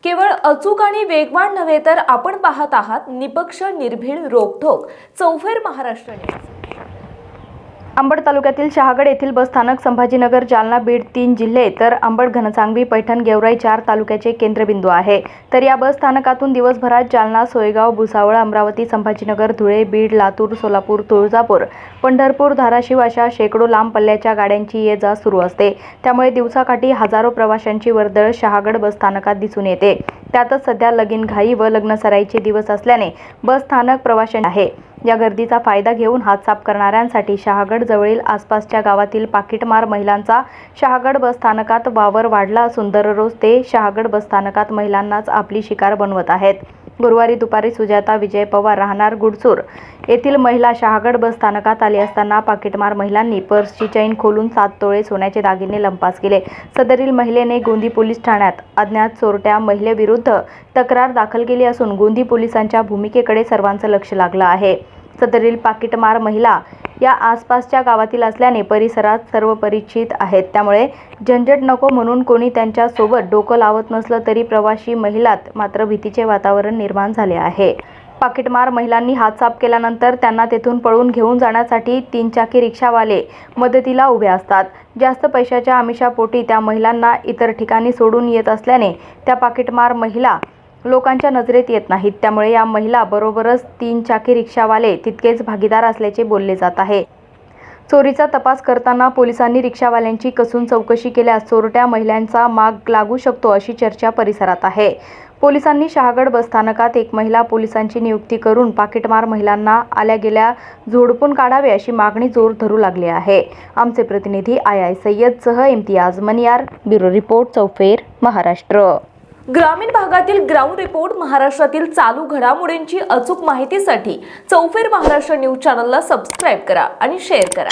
केवळ अचूक आणि वेगवान नव्हे तर आपण पाहत आहात निपक्ष निर्भीड रोखोक चौफेर महाराष्ट्र न्यूज। अंबड तालुक्यातील शहागड येथील बस स्थानक संभाजीनगर, जालना, बीड 3 जिल्हे तर अंबड, घनसांगवी, पैठण, गेवराई 4 तालुक्याचे केंद्रबिंदू आहे। तर या बस स्थानकातून दिवसभरात जालना, सोयगाव, भुसावळ, अमरावती, संभाजीनगर, धुळे, बीड, लातूर, सोलापूर, तुळजापूर, पंढरपूर, धाराशिव अशा शेकडो लांब पल्ल्याच्या गाड्यांची ये-जा सुरू असते। त्यामुळे दिवसाकाठी हजारो प्रवाशांची वर्दळ शहागड बस स्थानकात दिसून येते। त्यातच सध्या लगीनघाई व लग्नसराईचे दिवस असल्याने बस स्थानक प्रवाशांचे आहे। या गर्दीचा फायदा घेऊन हात साफ करणाऱ्यांसाठी शहागड जवळील आसपासच्या गावातील पाकिटमार महिलांचा शहागड बस स्थानकात वावर वाढला असून दररोज ते शहागड बस स्थानकात महिलांनाच आपली शिकार बनवत आहेत। गुरुवारी दुपारी सुजाता विजय पवार राहणार गुडसूर येथील महिला शहागड बस स्थानकात आली असताना पाकिटमार महिलांनी पर्सची चैन खोलून 7 तोळे सोन्याचे दागिने लंपास केले। सदरील महिलेने गोंदी पोलीस ठाण्यात अज्ञात चोरट्या महिलेविरुद्ध तक्रार दाखल केली असून गोंदी पोलिसांच्या भूमिकेकडे सर्वांचं लक्ष लागलं आहे। सदरील पाकिटमार महिला या आसपासच्या गावातील असल्याने परिसरात सर्व परिचित आहेत। त्यामुळे झंझट नको म्हणून कोणी त्यांच्या सोबत डोकं लावत नसलं तरी प्रवासी महिलात मात्र भीतीचे वातावरण निर्माण झाले आहे। पाकिटमार महिलांनी हात साफ केल्यानंतर त्यांना तेथून पळून घेऊन जाण्यासाठी 3 चाकी रिक्षावाले मदतीला उभे असतात। जास्त पैशाच्या आमिषापोटी त्या महिलांना इतर ठिकाणी सोडून येत असल्याने त्या पाकिटमार महिला लोकांच्या नजरेत येत नाहीत। त्यामुळे या महिला बरोबरच 3 चाकी रिक्षावाले तितकेच भागीदार असल्याचे बोलले जात आहे। चोरीचा तपास करताना पोलिसांनी रिक्षावाल्यांची कसून चौकशी केल्यास चोरट्या महिलांचा माग लागू शकतो अशी चर्चा परिसरात आहे। पोलिसांनी शहागड बस स्थानकात एक महिला पोलिसांची नियुक्ती करून पाकिटमार महिलांना आल्या गेल्या झोडपून काढावे अशी मागणी जोर धरू लागली आहे। आमचे प्रतिनिधी आय सय्यदसह इम्तियाज मनियार, ब्युरो रिपोर्ट, चौफेर महाराष्ट्र। ग्रामीण भागातील ग्राउंड रिपोर्ट महाराष्ट्रातील चालू घडामोडींची अचूक माहितीसाठी चौफेर महाराष्ट्र न्यूज चॅनलला सबस्क्राइब करा आणि शेअर करा।